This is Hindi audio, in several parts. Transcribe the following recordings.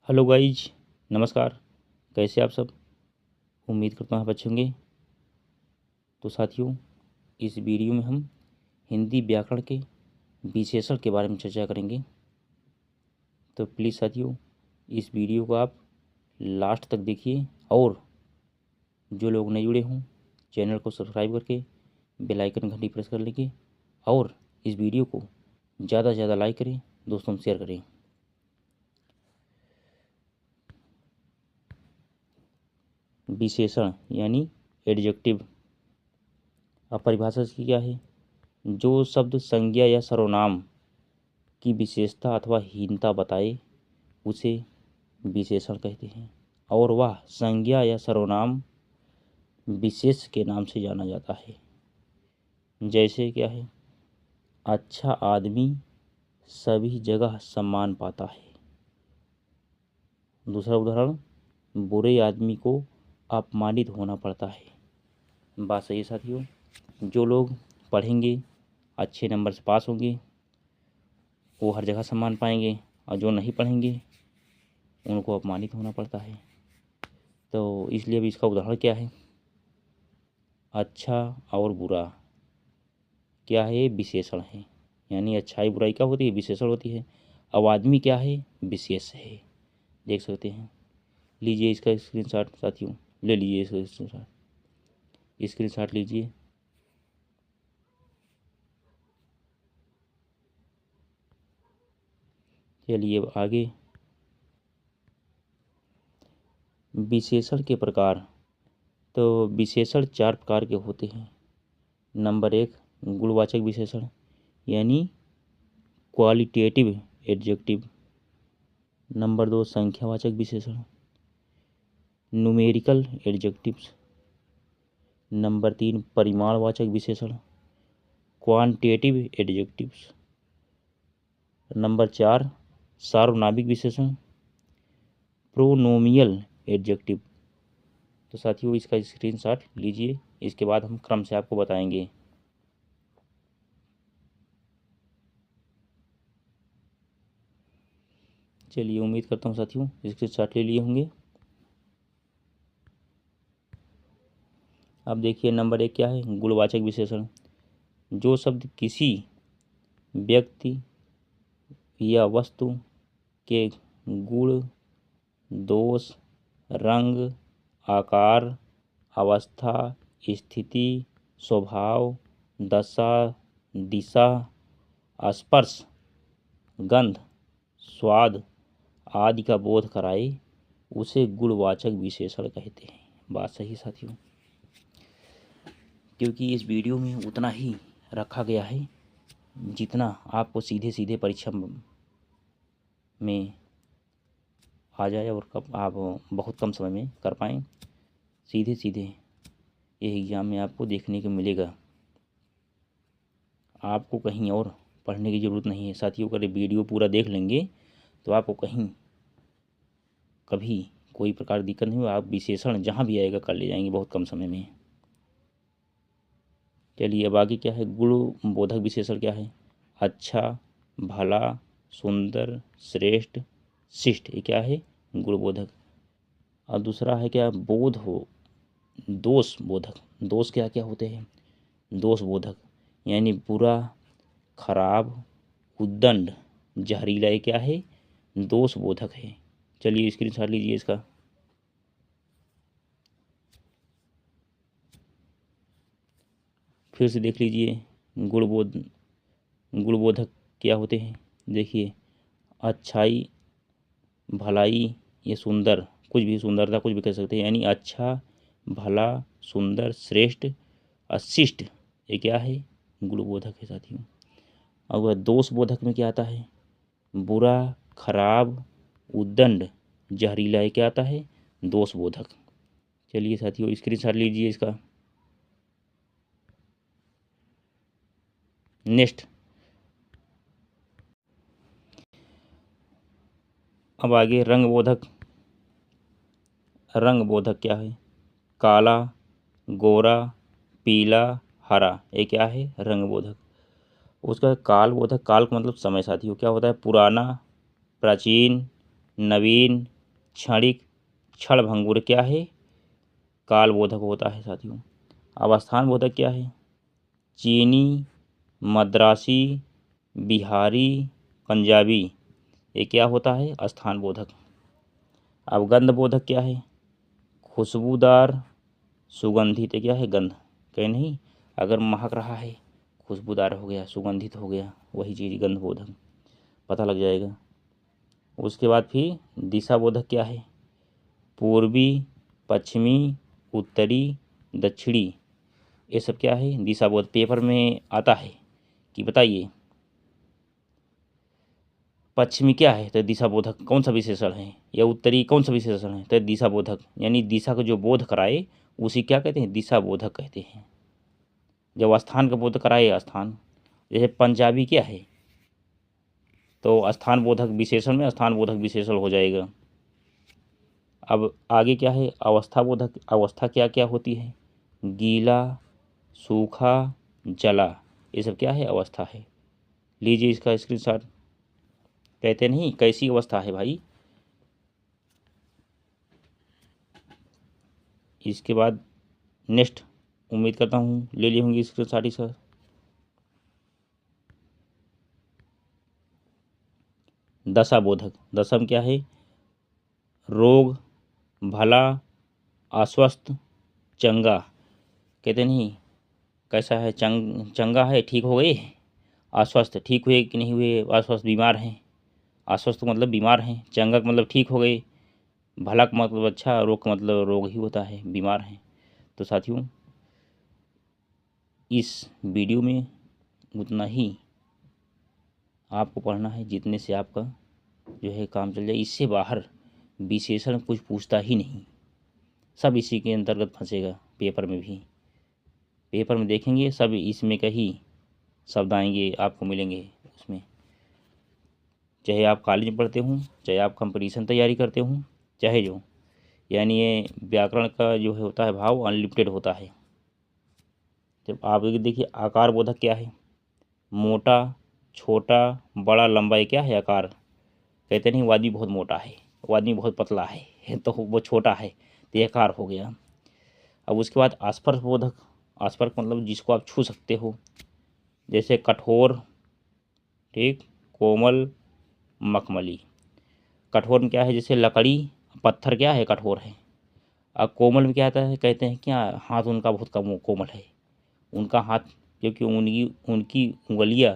हेलो गाइज, नमस्कार। कैसे आप सब? उम्मीद करता हूँ आप अच्छे होंगे। तो साथियों, इस वीडियो में हम हिंदी व्याकरण के विशेषण के बारे में चर्चा करेंगे। तो प्लीज़ साथियों, इस वीडियो को आप लास्ट तक देखिए और जो लोग नए जुड़े हों चैनल को सब्सक्राइब करके बेल आइकन घंटी प्रेस कर लेंगे और इस वीडियो को ज़्यादा से ज़्यादा लाइक करें, दोस्तों में शेयर करें। विशेषण यानी एडजेक्टिव। अब परिभाषा इसकी क्या है? जो शब्द संज्ञा या सर्वनाम की विशेषता अथवा हीनता बताए उसे विशेषण कहते हैं और वह संज्ञा या सर्वनाम विशेष के नाम से जाना जाता है। जैसे क्या है? अच्छा आदमी सभी जगह सम्मान पाता है। दूसरा उदाहरण, बुरे आदमी को अपमानित होना पड़ता है। बात सही है साथियों। जो लोग पढ़ेंगे, अच्छे नंबर से पास होंगे, वो हर जगह सम्मान पाएंगे और जो नहीं पढ़ेंगे उनको अपमानित होना पड़ता है। तो इसलिए भी इसका उदाहरण क्या है? अच्छा और बुरा क्या है? विशेषण है। यानी अच्छाई बुराई क्या होती है? विशेषण होती है। अब आदमी क्या है? विशेष है। देख सकते हैं। लीजिए इसका स्क्रीनशॉट साथियों, ले लीजिए इसका स्क्रीनशॉट लीजिए। चलिए अब आगे। विशेषण के प्रकार। तो विशेषण 4 प्रकार के होते हैं। नंबर 1, गुणवाचक विशेषण यानी क्वालिटेटिव एडजेक्टिव। नंबर 2, संख्यावाचक विशेषण न्यूमेरिकल एडजेक्टिव्स। नंबर 3, परिमाणवाचक विशेषण क्वांटिटेटिव एडजेक्टिव्स। नंबर 4, सार्वनामिक विशेषण प्रोनोमियल एडजेक्टिव। तो साथियों, इसका स्क्रीनशॉट लीजिए, इसके बाद हम क्रम से आपको बताएंगे। चलिए, उम्मीद करता हूँ साथियों स्क्रीनशॉट ले लिए होंगे। अब देखिए नंबर 1 क्या है? गुणवाचक विशेषण। जो शब्द किसी व्यक्ति या वस्तु के गुण, दोष, रंग, आकार, अवस्था, स्थिति, स्वभाव, दशा, दिशा, स्पर्श, गंध, स्वाद आदि का बोध कराए उसे गुणवाचक विशेषण कहते हैं। बात सही साथियों। क्योंकि इस वीडियो में उतना ही रखा गया है जितना आपको सीधे सीधे परीक्षा में आ जाए और कब आप बहुत कम समय में कर पाएँ। सीधे सीधे ये एग्ज़ाम में आपको देखने को मिलेगा। आपको कहीं और पढ़ने की ज़रूरत नहीं है साथियों। अगर वीडियो पूरा देख लेंगे तो आपको कहीं कभी कोई प्रकार दिक्कत नहीं हो। आप विशेषण जहाँ भी आएगा कर ले जाएंगे बहुत कम समय में। चलिए अब आगे क्या है? गुण बोधक विशेषण क्या है? अच्छा, भला, सुंदर, श्रेष्ठ, शिष्ट, ये क्या है? गुण बोधक। और दूसरा है क्या? बोध हो, दोष बोधक। दोष क्या क्या होते हैं? दोष बोधक यानी बुरा, खराब, उद्दंड, जहरीला, ये क्या है? दोष बोधक है। चलिए स्क्रीनशॉट लीजिए इसका। फिर से देख लीजिए गुणबोधक क्या होते हैं। देखिए, अच्छाई, भलाई, ये सुंदर, कुछ भी सुंदरता कुछ भी कह सकते हैं। यानी अच्छा, भला, सुंदर, श्रेष्ठ, शिष्ट, ये क्या है? गुणबोधक है साथियों। अब वह दोष बोधक में क्या आता है? बुरा, खराब, उद्दंड, जहरीला, ये क्या आता है? दोष बोधक। चलिए साथियों स्क्रीनशॉट लीजिए इसका। नेक्स्ट, अब आगे रंग बोधक। रंग बोधक क्या है? काला, गोरा, पीला, हरा, ये क्या है? रंग बोधक। उसका काल बोधक। काल का मतलब समय साथियों। क्या होता है? पुराना, प्राचीन, नवीन, क्षणिक, क्षणभंगुर क्या है? कालबोधक होता है साथियों। अब स्थान बोधक क्या है? चीनी, मद्रासी, बिहारी, पंजाबी, ये क्या होता है? स्थान बोधक। अब गंध बोधक क्या है? खुशबूदार, सुगंधित, क्या है? गंध। कहीं नहीं, अगर महक रहा है, खुशबूदार हो गया, सुगंधित हो गया, वही चीज़ गंध बोधक, पता लग जाएगा। उसके बाद फिर दिशा बोधक क्या है? पूर्वी, पश्चिमी, उत्तरी, दक्षिणी, ये सब क्या है? दिशा बोध। पेपर में आता है कि बताइए पश्चिमी क्या है, तो दिशा बोधक कौन सा विशेषण है, या उत्तरी कौन सा विशेषण है, तो दिशा बोधक, यानी दिशा को जो बोध कराए उसी क्या कहते हैं? दिशा बोधक कहते हैं। जब स्थान का बोध कराए, स्थान, जैसे पंजाबी क्या है, तो स्थान बोधक विशेषण में स्थान बोधक विशेषण हो जाएगा। अब आगे क्या है? अवस्था बोधक। अवस्था क्या क्या होती है? गीला, सूखा, जला, ये सब क्या है? अवस्था है। लीजिए इसका स्क्रीनशॉट। कहते नहीं कैसी अवस्था है भाई। इसके बाद नेक्स्ट, उम्मीद करता हूँ ले ली होंगी स्क्रीनशॉट इसका। दशा बोधक। दशम क्या है? रोग, भला, आश्वस्त, चंगा। कहते नहीं कैसा है? चंगा है, ठीक हो गए। आश्वस्त, ठीक हुए कि नहीं हुए। आश्वस्त, बीमार हैं। आश्वस्त मतलब बीमार हैं। चंगा का मतलब ठीक हो गए। भला का मतलब अच्छा, रोग का मतलब रोग ही होता है, बीमार हैं। तो साथियों इस वीडियो में उतना ही आपको पढ़ना है जितने से आपका जो है काम चल जाए। इससे बाहर विशेषण कुछ पूछता ही नहीं, सब इसी के अंतर्गत फंसेगा। पेपर में भी, पेपर में देखेंगे सब इसमें का ही शब्द आएंगे, आपको मिलेंगे उसमें। चाहे आप कॉलेज में पढ़ते हों, चाहे आप कंपटीशन तैयारी करते हों, चाहे जो, यानी ये व्याकरण का जो है होता है भाव अनलिमिटेड होता है। जब आप देखिए आकार बोधक क्या है? मोटा, छोटा, बड़ा, लंबा, ये क्या है? आकार। कहते नहीं वो आदमी बहुत मोटा है, वो आदमी बहुत पतला है तो वो छोटा है, तो ये आकार हो गया। अब उसके बाद आस्पर्श बोधक। आस्पर्श मतलब जिसको आप छू सकते हो, जैसे कठोर, ठीक, कोमल, मखमली। कठोर में क्या है? जैसे लकड़ी, पत्थर क्या है? कठोर है। अब कोमल में क्या आता है? कहते हैं क्या हाथ उनका बहुत कम कोमल है, उनका हाथ, क्योंकि उनकी उनकी उंगलियां,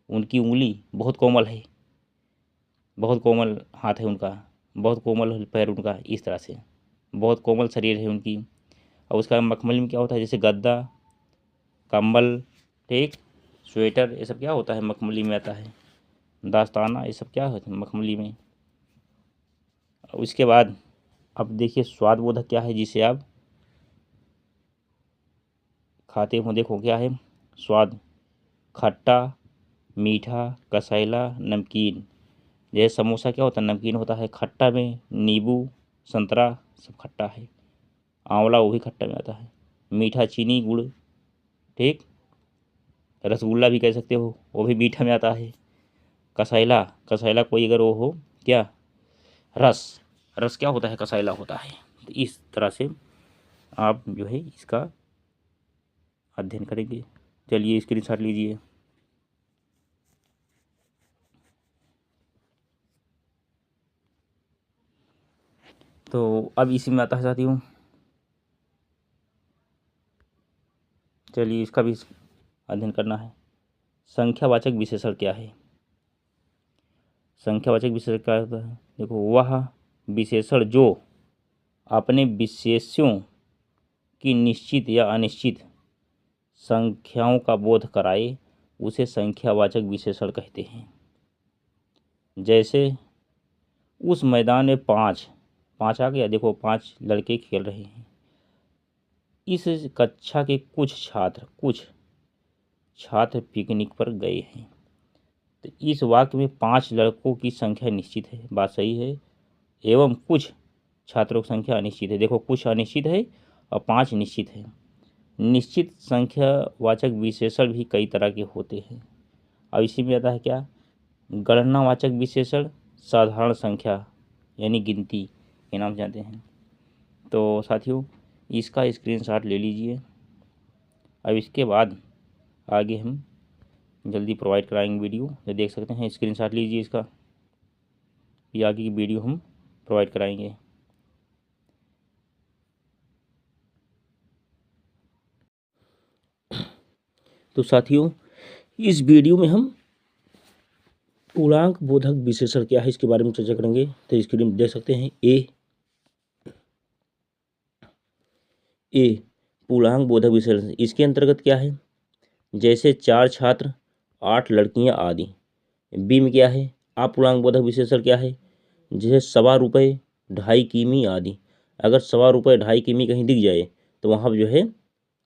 उनकी उंगली बहुत कोमल है, बहुत कोमल हाथ है उनका, बहुत कोमल पैर उनका, इस तरह से बहुत कोमल शरीर है उनकी। और उसका मखमली में क्या होता है? जैसे गद्दा, कंबल, ठीक, स्वेटर, ये सब क्या होता है? मखमली में आता है। दास्ताना, ये सब क्या होता है? मखमली में। उसके बाद अब देखिए स्वाद बोधक क्या है? जिसे आप खाते हो, देखो क्या है? स्वाद, खट्टा, मीठा, कसैला, नमकीन। जैसे समोसा क्या होता है? नमकीन होता है। खट्टा में नींबू, संतरा, सब खट्टा है। आंवला, वो भी खट्टा में आता है। मीठा, चीनी, गुड़, ठीक। रसगुल्ला भी कह सकते हो, वो भी मीठा में आता है। कसैला, कसैला कोई अगर वो हो क्या? रस, रस क्या होता है? कसैला होता है। तो इस तरह से आप जो है इसका अध्ययन करेंगे। चलिए स्क्रीनशॉट लीजिए। तो अब इसी में आता है साथियों, चलिए इसका भी अध्ययन करना है। संख्यावाचक विशेषण क्या है? संख्यावाचक विशेषण क्या होता है? देखो, वह विशेषण जो अपने विशेष्यों की निश्चित या अनिश्चित संख्याओं का बोध कराए उसे संख्यावाचक विशेषण कहते हैं। जैसे उस मैदान में पाँच, पाँच आ गया, देखो 5 लड़के खेल रहे हैं। इस कक्षा के कुछ छात्र पिकनिक पर गए हैं। तो इस वाक्य में 5 लड़कों की संख्या निश्चित है, बात सही है, एवं कुछ छात्रों की संख्या अनिश्चित है। देखो कुछ अनिश्चित है और 5 निश्चित है। निश्चित संख्यावाचक विशेषण भी कई तरह के होते हैं। अब इसी में आता है क्या? गणनावाचक विशेषण, साधारण संख्या यानी गिनती, के नाम से जानते हैं। तो साथियों इसका स्क्रीनशॉट ले लीजिए। अब इसके बाद आगे हम जल्दी प्रोवाइड कराएंगे वीडियो। जो देख सकते हैं स्क्रीनशॉट लीजिए इसका, ये आगे की वीडियो हम प्रोवाइड कराएंगे। तो साथियों इस वीडियो में हम पूर्णांक बोधक विशेषण क्या है इसके बारे में चर्चा करेंगे। तो स्क्रीन में देख सकते हैं ए पूर्णांक बोधक विशेषण। इसके अंतर्गत क्या है, जैसे 4 छात्र 8 लड़कियां आदि। बी में क्या है, अपूर्णांक बोधक विशेषण क्या है, जैसे 1.25 रुपये 2.5 किमी आदि। अगर 1.25 रुपये 2.5 किमी कहीं दिख जाए तो वहाँ पर जो है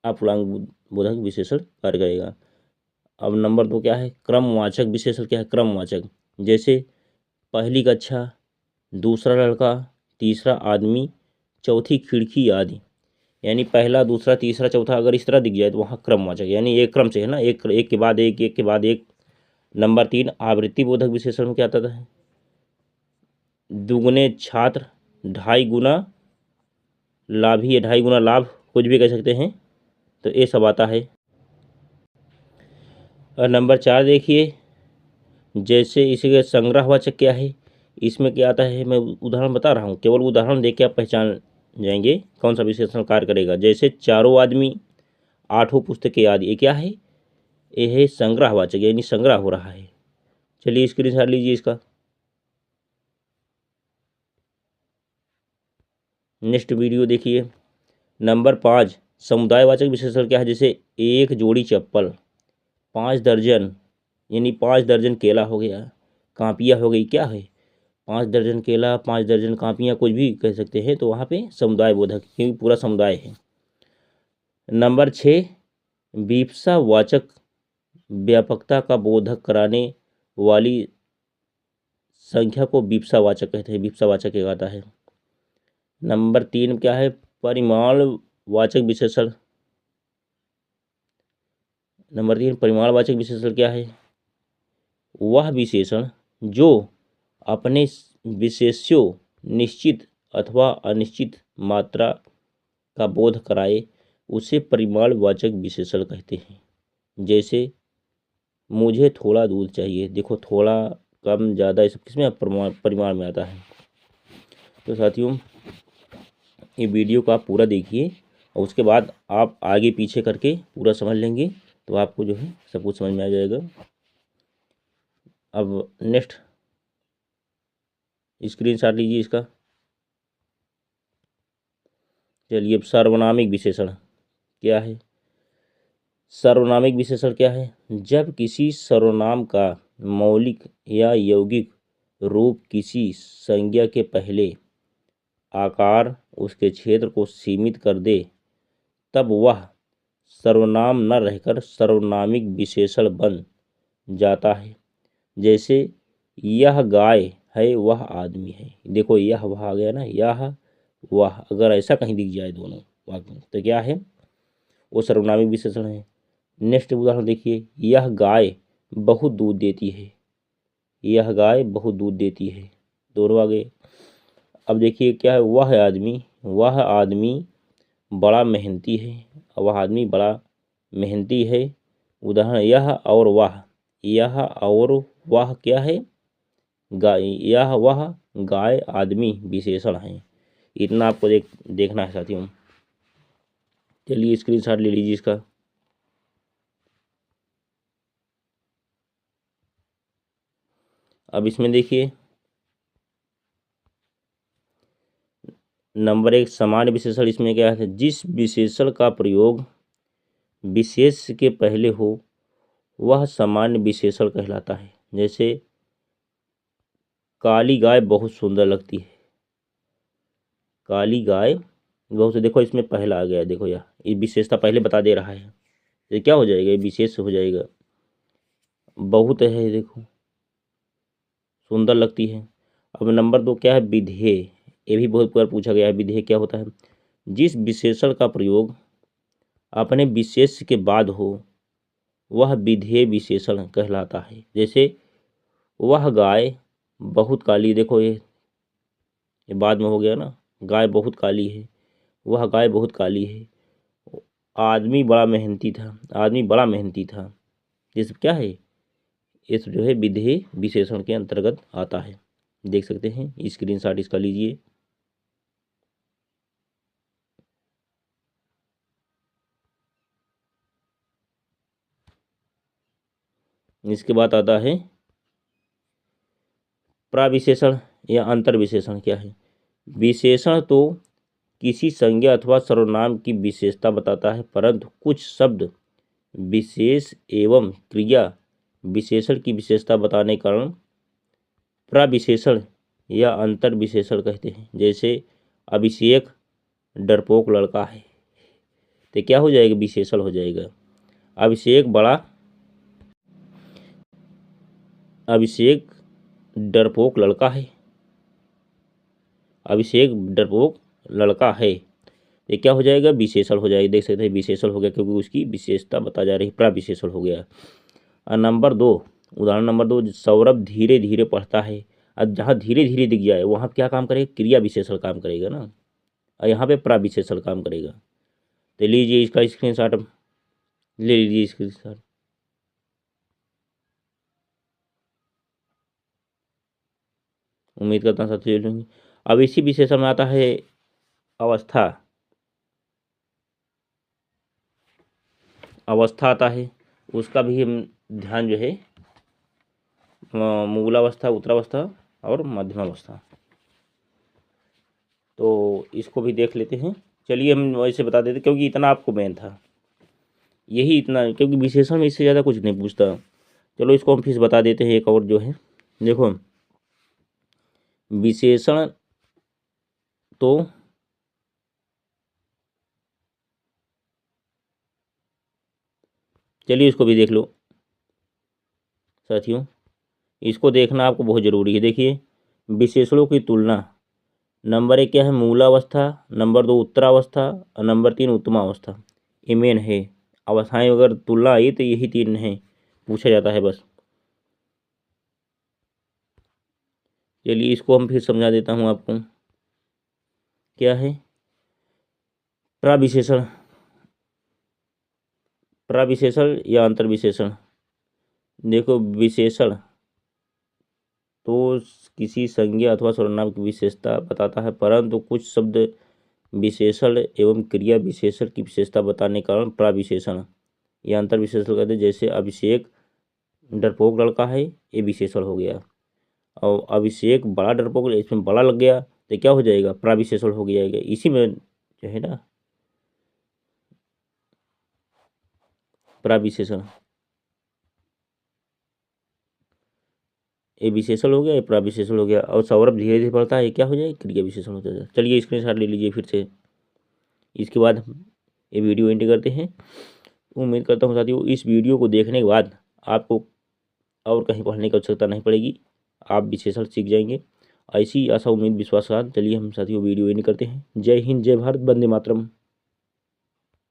अपूर्णांक बोधक विशेषण कार्य करेगा। अब नंबर 2 क्या है, क्रमवाचक विशेषण क्या है, क्रमवाचक। जैसे पहली कक्षा, दूसरा लड़का, तीसरा आदमी, चौथी खिड़की आदि। यानी पहला, दूसरा, तीसरा, चौथा अगर इस तरह दिख जाए तो वहाँ क्रमवाचक, यानी एक क्रम से है ना, एक के बाद एक, एक के बाद एक। नंबर 3 आवृत्ति बोधक विशेषण में क्या आता है, दुगुने छात्र 2.5 गुना लाभी या 2.5 गुना लाभ, कुछ भी कह सकते हैं। तो ये सब आता है। और नंबर 4 देखिए, जैसे इसी का संग्रहवाचक क्या है, इसमें क्या आता है, मैं उदाहरण बता रहा हूँ, केवल उदाहरण देख के आप पहचान जाएंगे कौन सा विशेषण कार्य करेगा। जैसे 4 आदमी 8 पुस्तकें आदि, ये क्या है, ये है संग्रहवाचक, यानी संग्रह हो रहा है। चलिए स्क्रीनशॉट लीजिए इसका। नेक्स्ट वीडियो देखिए। नंबर 5 समुदायवाचक विशेषण क्या है, जैसे 1 जोड़ी चप्पल, 5 दर्जन, यानी 5 दर्जन केला हो गया, कापियाँ हो गई, क्या है 5 दर्जन केला, 5 दर्जन कापियाँ, कुछ भी कह सकते हैं। तो वहाँ पे समुदाय बोधक, क्योंकि पूरा समुदाय है। नंबर 6 विप्सावाचक, व्यापकता का बोधक कराने वाली संख्या को विप्सावाचक कहते हैं, विप्सावाचक कहलाता है। नंबर 3 क्या है, परिमाणवाचक विशेषण। नंबर 3 परिमाणवाचक विशेषण क्या है, वह विशेषण जो अपने विशेष्यों निश्चित अथवा अनिश्चित मात्रा का बोध कराए उसे परिमाणवाचक विशेषण कहते हैं। जैसे मुझे थोड़ा दूध चाहिए, देखो थोड़ा, कम, ज़्यादा, ये सब किसमें परिमाण में आता है। तो साथियों ये वीडियो को आप पूरा देखिए और उसके बाद आप आगे पीछे करके पूरा समझ लेंगे तो आपको जो है सब कुछ समझ में आ जाएगा। अब नेक्स्ट स्क्रीनशॉट लीजिए इसका। चलिए अब सर्वनामिक विशेषण क्या है। सर्वनामिक विशेषण क्या है, जब किसी सर्वनाम का मौलिक या यौगिक रूप किसी संज्ञा के पहले आकार उसके क्षेत्र को सीमित कर दे तब वह सर्वनाम न रहकर सर्वनामिक विशेषण बन जाता है। जैसे यह गाय है, वह आदमी है। देखो यह वह आ गया ना, यह वह, अगर ऐसा कहीं दिख जाए दोनों वाक्य में तो क्या है, वो सर्वनामिक विशेषण है। नेक्स्ट उदाहरण देखिए, यह गाय बहुत दूध देती है, यह गाय बहुत दूध देती है, दोनों आ गए। अब देखिए क्या है, वह आदमी बड़ा मेहनती है, वह आदमी बड़ा मेहनती है। उदाहरण यह और वह क्या है, गाय, यह वह गाय आदमी विशेषण है। इतना आपको देखना है साथियों। चलिए स्क्रीनशॉट ले लीजिए इसका। अब इसमें देखिए नंबर 1 सामान्य विशेषण। इसमें क्या है, जिस विशेषण का प्रयोग विशेष के पहले हो वह सामान्य विशेषण कहलाता है। जैसे काली गाय बहुत सुंदर लगती है, काली गाय बहुत, देखो इसमें पहला आ गया, देखो यह ये विशेषता पहले बता दे रहा है, ये क्या हो जाएगा, ये विशेष हो जाएगा। बहुत है, देखो सुंदर लगती है। अब नंबर 2 क्या है, विधेय। ये भी बहुत बार पूछा गया है, विधेय क्या होता है, जिस विशेषण का प्रयोग अपने विशेष के बाद हो वह विधेय विशेषण कहलाता है। जैसे वह गाय बहुत काली, देखो ये ये बाद में हो गया ना। गाय बहुत काली है, वह गाय बहुत काली है। आदमी बड़ा मेहनती था, आदमी बड़ा मेहनती था। ये सब क्या है, ये सब जो है विधेय विशेषण के अंतर्गत आता है। देख सकते हैं, स्क्रीनशॉट इसका लीजिए। इसके बाद आता है प्राविशेषण या अंतर विशेषण। क्या है? विशेषण तो किसी संज्ञा अथवा सर्वनाम की विशेषता बताता है, परंतु कुछ शब्द विशेष एवं क्रिया विशेषण की विशेषता बताने के कारण प्राविशेषण या अंतर विशेषण कहते हैं। जैसे अभिषेक डरपोक लड़का है, तो क्या हो जाएगा, विशेषण हो जाएगा। अभिषेक डरपोक लड़का है, अभिषेक डरपोक लड़का है, ये क्या हो जाएगा, विशेषण हो जाएगा। देख सकते हैं विशेषण हो गया, क्योंकि उसकी विशेषता बता जा रही, प्राविशेषण हो गया। और नंबर 2, उदाहरण नंबर 2, सौरभ धीरे धीरे पढ़ता है। अब जहाँ धीरे धीरे दिख जाए वहाँ क्या काम करेगा, क्रिया विशेषण काम करेगा ना, और यहाँ पे प्राविशेषण काम करेगा। तो लीजिए इसका स्क्रीनशॉट ले लीजिए, स्क्रीनशॉट। उम्मीद करता हूँ साथी ले लेंगे। अब इसी विशेषण में आता है अवस्था। अवस्था आता है, उसका भी हम ध्यान जो है मूलावस्था, उत्तरावस्था और मध्यमावस्था, तो इसको भी देख लेते हैं। चलिए हम वैसे बता देते, क्योंकि इतना आपको मेन था, यही इतना, क्योंकि विशेषण में इससे ज़्यादा कुछ नहीं पूछता। चलो इसको हम फिर बता देते हैं। एक और जो है, देखो विशेषण तो चलिए इसको भी देख लो साथियों, इसको देखना आपको बहुत ज़रूरी है। देखिए विशेषणों की तुलना, नंबर 1 क्या है, मूलावस्था, नंबर 2 उत्तरावस्था और नंबर 3 उत्तमावस्था। ये मेन है। अवस्थाएं अगर तुलना आई तो यही 3 है, पूछा जाता है बस। चलिए इसको हम फिर समझा देता हूँ आपको। क्या है प्राविशेषण, प्राविशेषण या अंतर विशेषण। देखो विशेषण तो किसी संज्ञा अथवा सर्वनाम की विशेषता बताता है, परंतु कुछ शब्द विशेषण एवं क्रिया विशेषण की विशेषता बताने के कारण प्राविशेषण या अंतर विशेषण कहते हैं। जैसे अभिषेक डरपोक लड़का है, ये विशेषण हो गया। और अभिषेक बड़ा डरपोक, इसमें बड़ा लग गया तो क्या हो जाएगा, प्राविशेषण हो जाएगा। इसी में जो है ना प्राविशेषण, ये विशेषण हो गया, ये प्राविशेषण हो गया। और सौरभ धीरे धीरे पढ़ता है, ये क्या हो जाएगा, क्रिया विशेषण हो जाएगा। चलिए स्क्रीनशॉट ले लीजिए फिर से। इसके बाद हम ये वीडियो एंड करते हैं। उम्मीद करता हूँ साथियों इस वीडियो को देखने के बाद आपको और कहीं पढ़ने की आवश्यकता नहीं पड़ेगी, आप विशेषण सीख जाएंगे। ऐसी आशा उम्मीद विश्वास के साथ चलिए हम साथियों वीडियो एंड करते हैं। जय हिंद, जय भारत, वंदे मातरम।